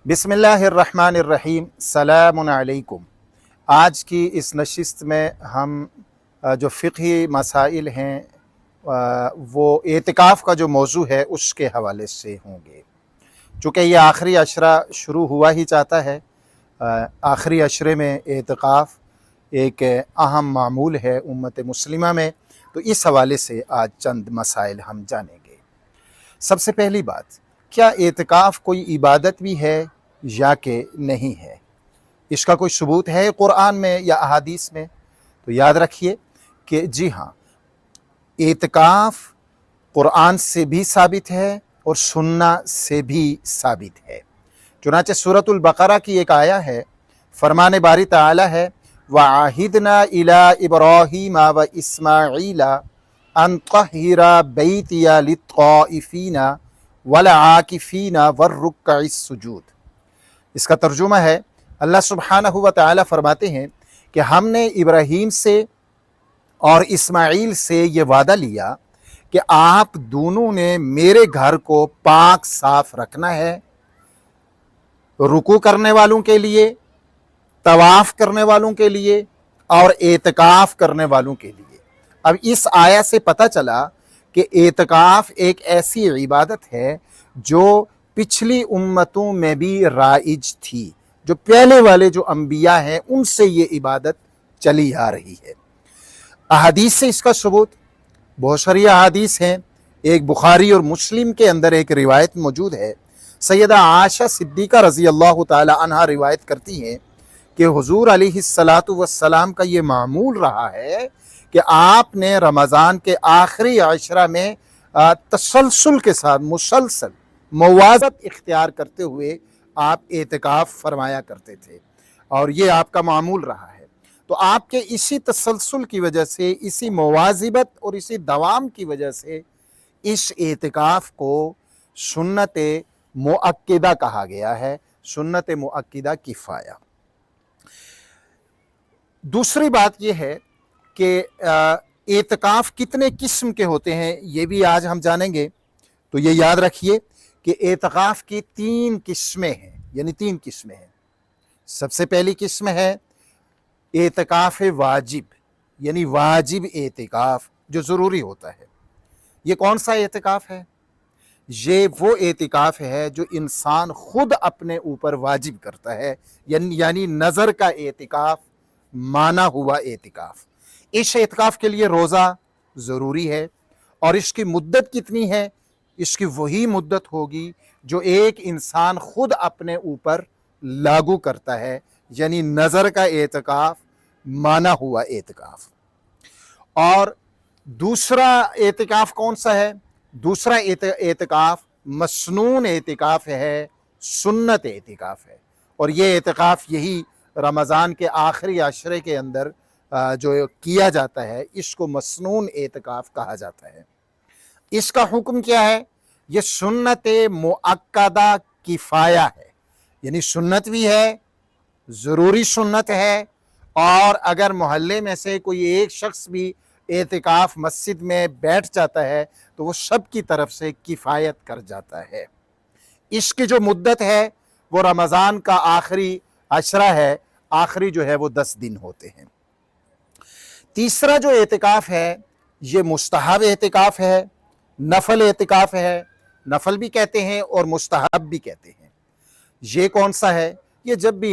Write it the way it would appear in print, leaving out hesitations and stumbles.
بسم اللہ الرحمن الرحیم، سلام علیکم۔ آج کی اس نشست میں ہم جو فقہی مسائل ہیں وہ اعتکاف کا جو موضوع ہے اس کے حوالے سے ہوں گے۔ چونکہ یہ آخری عشرہ شروع ہوا ہی چاہتا ہے، آخری عشرے میں اعتکاف ایک اہم معمول ہے امت مسلمہ میں، تو اس حوالے سے آج چند مسائل ہم جانیں گے۔ سب سے پہلی بات، کیا اعتکاف کوئی عبادت بھی ہے یا کہ نہیں ہے؟ اس کا کوئی ثبوت ہے قرآن میں یا احادیث میں؟ تو یاد رکھیے کہ جی ہاں، اعتکاف قرآن سے بھی ثابت ہے اور سنہ سے بھی ثابت ہے۔ چنانچہ سورۃ البقرہ کی ایک آیہ ہے، فرمان باری تعالی ہے وَعَاهِدْنَا إِلَىٰ إِبْرَاهِيمَ وَإِسْمَاعِيلَ أَن طَهِّرَ بَيْتِيَ لِلطَّائِفِينَ وَالْعَاكِفِينَ وَالرُّكَّعِ السُّجُودِ۔ اس کا ترجمہ ہے، اللہ سبحانہ و تعالی فرماتے ہیں کہ ہم نے ابراہیم سے اور اسماعیل سے یہ وعدہ لیا کہ آپ دونوں نے میرے گھر کو پاک صاف رکھنا ہے، رکوع کرنے والوں کے لیے، طواف کرنے والوں کے لیے اور اعتکاف کرنے والوں کے لیے۔ اب اس آیت سے پتہ چلا کہ اعتکاف ایک ایسی عبادت ہے جو پچھلی امتوں میں بھی رائج تھی، جو پہلے والے جو انبیاء ہیں ان سے یہ عبادت چلی آ رہی ہے۔ احادیث سے اس کا ثبوت بہت ساری احادیث ہیں۔ ایک بخاری اور مسلم کے اندر ایک روایت موجود ہے، سیدہ عائشہ صدیقہ رضی اللہ تعالی عنہا روایت کرتی ہیں کہ حضور علیہ السلام کا یہ معمول رہا ہے کہ آپ نے رمضان کے آخری عشرہ میں تسلسل کے ساتھ مسلسل موازت اختیار کرتے ہوئے آپ اعتکاف فرمایا کرتے تھے، اور یہ آپ کا معمول رہا ہے۔ تو آپ کے اسی تسلسل کی وجہ سے، اسی مواظبت اور اسی دوام کی وجہ سے اس اعتکاف کو سنت مؤکدہ کہا گیا ہے، سنت مؤکدہ کفایہ۔ دوسری بات یہ ہے کہ اعتکاف کتنے قسم کے ہوتے ہیں یہ بھی آج ہم جانیں گے۔ تو یہ یاد رکھیے کہ اعتکاف کی تین قسمیں ہیں، یعنی تین قسمیں ہیں۔ سب سے پہلی قسم ہے اعتکاف واجب، یعنی واجب اعتکاف جو ضروری ہوتا ہے۔ یہ کون سا اعتکاف ہے؟ یہ وہ اعتکاف ہے جو انسان خود اپنے اوپر واجب کرتا ہے، یعنی نظر کا اعتکاف، مانا ہوا اعتکاف۔ اس اعتکاف کے لیے روزہ ضروری ہے، اور اس کی مدت کتنی ہے؟ اس کی وہی مدت ہوگی جو ایک انسان خود اپنے اوپر لاگو کرتا ہے، یعنی نظر کا اعتکاف، مانا ہوا اعتکاف۔ اور دوسرا اعتکاف کون سا ہے؟ دوسرا اعتکاف مسنون اعتکاف ہے، سنت اعتکاف ہے، اور یہ اعتکاف یہی رمضان کے آخری عشرے کے اندر جو کیا جاتا ہے، اس کو مسنون اعتکاف کہا جاتا ہے۔ اس کا حکم کیا ہے؟ یہ سنت مؤکدہ کفایہ ہے، یعنی سنت بھی ہے، ضروری سنت ہے، اور اگر محلے میں سے کوئی ایک شخص بھی اعتکاف مسجد میں بیٹھ جاتا ہے تو وہ سب کی طرف سے کفایت کر جاتا ہے۔ اس کی جو مدت ہے وہ رمضان کا آخری عشرہ ہے، آخری جو ہے وہ 10 دن ہوتے ہیں۔ تیسرا جو اعتکاف ہے یہ مستحب اعتکاف ہے، نفل اعتکاف ہے، نفل بھی کہتے ہیں اور مستحب بھی کہتے ہیں۔ یہ کون سا ہے؟ یہ جب بھی